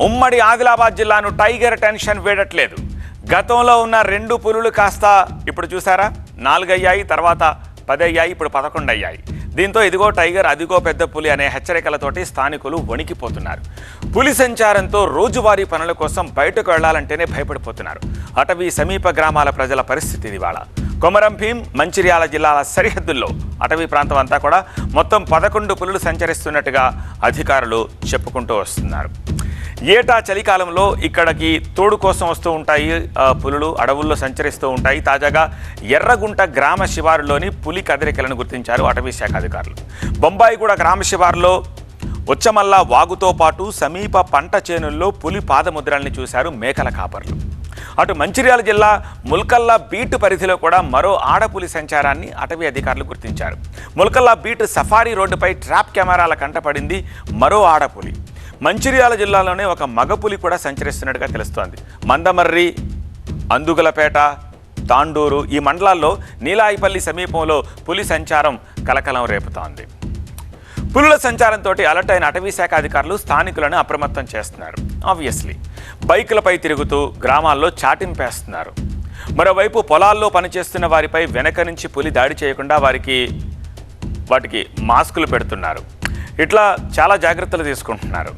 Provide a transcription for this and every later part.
ఉమ్మడి ఆదిలాబాద్ జిల్లాను tiger tension వీడట్లేదు. గతంలో ఉన్న 2 పులులు కాస్త ఇప్పుడు చూసారా 4 అయ్యాయి, తర్వాత 10 అయ్యాయి, ఇప్పుడు 11 అయ్యాయి. దీంతో ఇదిగో టైగర్, అదిగో పెద్ద పులి అనే హెచ్చరికలతోటి స్థానికులు వణికిపోతున్నారు. పులి సంచారంతో రోజువారీ పనుల కోసం బయటకు వెళ్లాలంటేనే భయపడిపోతున్నారు. అటవీ సమీప గ్రామాల ప్రజల పరిస్థితి ఇవాళ కొమరం భీం, మంచిర్యాల జిల్లాల సరిహద్దుల్లో అటవీ ప్రాంతం అంతా కూడా మొత్తం 11 పులులు సంచరిస్తున్నట్టుగా అధికారులు చెప్పుకుంటూ వస్తున్నారు. ఏటా చలికాలంలో ఇక్కడికి తోడు కోసం వస్తూ ఉంటాయి పులులు, అడవుల్లో సంచరిస్తూ ఉంటాయి. తాజాగా ఎర్రగుంట గ్రామ శివారులోని పులి కదలికలను గుర్తించారు అటవీ శాఖ అధికారులు. బొంబాయిగూడ గ్రామ శివారులో ఉచ్చమల్ల వాగుతో పాటు సమీప పంట చేనుల్లో పులి పాదముద్రల్ని చూశారు మేకల కాపర్లు. అటు మంచిర్యాల జిల్లా ముల్కల్లా బీట్ పరిధిలో కూడా మరో ఆడపులి సంచారాన్ని అటవీ అధికారులు గుర్తించారు. ముల్కల్లా బీట్ సఫారీ రోడ్డుపై ట్రాప్ కెమెరాల కంటపడింది మరో ఆడపులి. మంచిర్యాల జిల్లాలోనే ఒక మగపులి కూడా సంచరిస్తున్నట్టుగా తెలుస్తోంది. మందమర్రి, అందుగలపేట, తాండూరు ఈ మండలాల్లో నీలాయిపల్లి సమీపంలో పులి సంచారం కలకలం రేపుతోంది. పులుల సంచారంతో అలర్ట్ అయిన అటవీ శాఖ అధికారులు స్థానికులను అప్రమత్తం చేస్తున్నారు. ఆబ్వియస్లీ బైకులపై తిరుగుతూ గ్రామాల్లో చాటింపేస్తున్నారు. మరోవైపు పొలాల్లో పనిచేస్తున్న వారిపై వెనక నుంచి పులి దాడి చేయకుండా వాటికి మాస్కులు పెడుతున్నారు. ఇట్లా చాలా జాగ్రత్తలు తీసుకుంటున్నారు.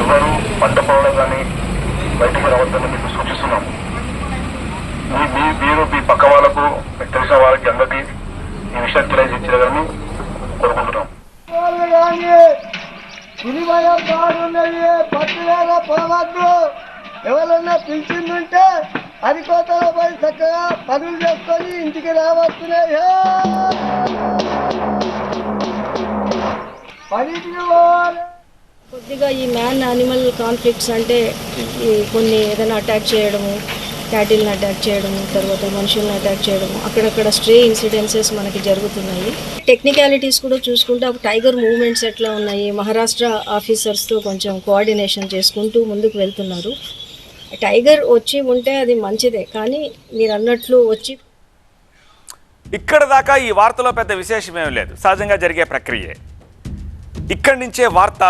ఎవరు పంట పొలాలు కానీ బయటికి రావద్దని మీకు సూచిస్తున్నాము. మీరు మీ పక్క వాళ్ళకు తెలిసిన వాళ్ళకి అందరికీ ఈ విషయం తెలియజేయాలని కోరుకుంటున్నాం. ఎవరన్నా పిలిచిందంటే అది కోతలో పోయి చక్కగా పనులు చేసుకొని ఇంటికి రావస్తున్నాయి. కొద్దిగా ఈ మ్యాన్ యానిమల్ కాన్ఫ్లిక్ట్స్ అంటే కొన్ని ఏదైనా అటాక్ చేయడము, క్యాటిల్ని అటాక్ చేయడము, తర్వాత మనుషుల్ని అటాక్ చేయడము, అక్కడక్కడ స్ట్రే ఇన్సిడెన్సెస్ మనకి జరుగుతున్నాయి. టెక్నికాలిటీస్ కూడా చూసుకుంటే టైగర్ మూవ్మెంట్స్ ఎట్లా ఉన్నాయి, మహారాష్ట్ర ఆఫీసర్స్తో కొంచెం కోఆర్డినేషన్ చేసుకుంటూ ముందుకు వెళ్తున్నారు. టైగర్ వచ్చి ఉంటే అది మంచిదే, కానీ మీరు అన్నట్లు వచ్చి ఇక్కడ దాకా ఈ వార్తలో పెద్ద విశేషమేం లేదు, సహజంగా జరిగే ప్రక్రియే. ఇక్కడి నుంచే వార్త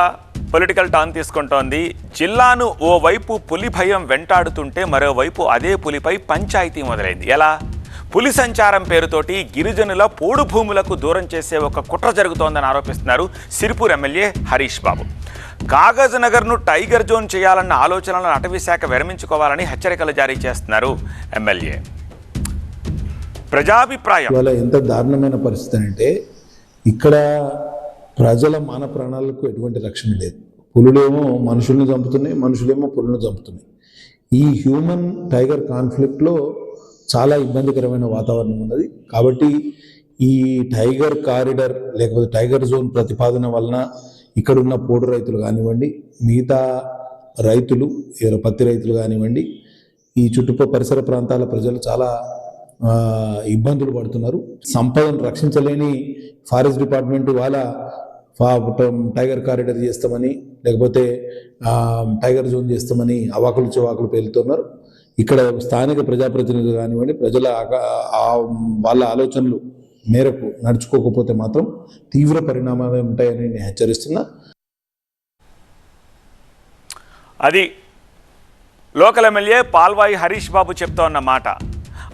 పొలిటికల్ టర్న్ తీసుకుంటోంది. జిల్లాను ఓవైపు పులి భయం వెంటాడుతుంటే మరోవైపు అదే పులిపై పంచాయతీ మొదలైంది. ఎలా? పులి సంచారం పేరుతోటి గిరిజనుల పోడు భూములకు దూరం చేసే ఒక కుట్ర జరుగుతోందని ఆరోపిస్తున్నారు సిరిపూర్ ఎమ్మెల్యే హరీష్ బాబు. కాగజ్ నగర్ను టైగర్ జోన్ చేయాలన్న ఆలోచనలను అటవీ శాఖ విరమించుకోవాలని హెచ్చరికలు జారీ చేస్తున్నారు ఎమ్మెల్యే. ప్రజాభిప్రాయం ఎంత దారుణమైన పరిస్థితి అంటే ఇక్కడ ప్రజల మాన ప్రాణాలకు ఎటువంటి రక్షణ లేదు. పులులేమో మనుషుల్ని చంపుతున్నాయి, మనుషులేమో పులులను చంపుతున్నాయి. ఈ హ్యూమన్ టైగర్ కాన్ఫ్లిక్ట్లో చాలా ఇబ్బందికరమైన వాతావరణం ఉన్నది. కాబట్టి ఈ టైగర్ కారిడార్ లేకపోతే టైగర్ జోన్ ప్రతిపాదన వలన ఇక్కడున్న పోడు రైతులు కానివ్వండి, మిగతా రైతులు, పత్తి రైతులు కానివ్వండి, ఈ పరిసర ప్రాంతాల ప్రజలు చాలా ఇబ్బందులు పడుతున్నారు. సంపదను రక్షించలేని ఫారెస్ట్ డిపార్ట్మెంట్ వాళ్ళ టైగర్ కారిడార్ చేస్తామని లేకపోతే టైగర్ జోన్ చేస్తామని అవాకులు చెవాకులు పేలుతున్నారు. ఇక్కడ స్థానిక ప్రజాప్రతినిధులు కానివ్వండి, ప్రజల వాళ్ళ ఆలోచనలు మేరకు నడుచుకోకపోతే మాత్రం తీవ్ర పరిణామాలు ఉంటాయని నేను హెచ్చరిస్తున్నా. అది లోకల్ ఎమ్మెల్యే పాల్వాయి హరీష్ బాబు చెప్తోన్న మాట.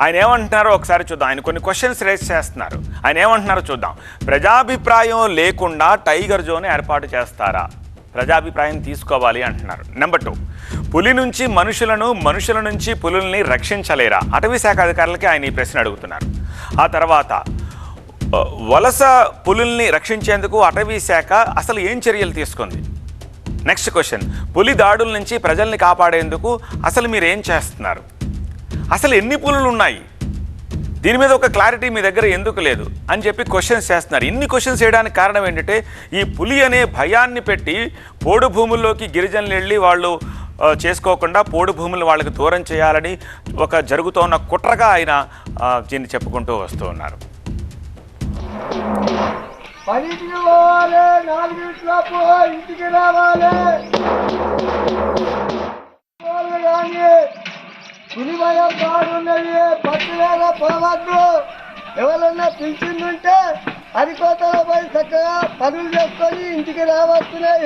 ఆయన ఏమంటున్నారో ఒకసారి చూద్దాం. ఆయన కొన్ని క్వశ్చన్స్ రేస్ చేస్తున్నారు. ఆయన ఏమంటున్నారో చూద్దాం. ప్రజాభిప్రాయం లేకుండా టైగర్ జోన్ ఏర్పాటు చేస్తారా? ప్రజాభిప్రాయం తీసుకోవాలి అంటున్నారు. నెంబర్ 2, పులి నుంచి మనుషులను, మనుషుల నుంచి పులుల్ని రక్షించలేరా? అటవీ శాఖ అధికారులకి ఆయన ఈ ప్రశ్న అడుగుతున్నారు. ఆ తర్వాత వలస పులుల్ని రక్షించేందుకు అటవీ శాఖ అసలు ఏం చర్యలు తీసుకుంది? నెక్స్ట్ క్వశ్చన్, పులి దాడుల నుంచి ప్రజల్ని కాపాడేందుకు అసలు మీరు ఏం చేస్తున్నారు? అసలు ఎన్ని పులులు ఉన్నాయి? దీని మీద ఒక క్లారిటీ మీ దగ్గర ఎందుకు లేదు అని చెప్పి క్వశ్చన్స్ చేస్తున్నారు. ఇన్ని క్వశ్చన్స్ చేయడానికి కారణం ఏంటంటే ఈ పులి అనే భయాన్ని పెట్టి పోడు భూముల్లోకి గిరిజనులు వెళ్ళి వాళ్ళు చేసుకోకుండా పోడు భూములు వాళ్ళకి దూరం చేయాలని ఒక జరుగుతున్న కుట్రగా ఆయన దీన్ని చెప్పుకుంటూ వస్తూ ఉన్నారు. పులి భయం బాగున్నది, పట్టులేదా పోవద్దు. ఎవరన్నా పిలిచిందంటే అది కోతలో పోయి చక్కగా పనులు చేసుకొని ఇంటికి రావస్తున్నాయి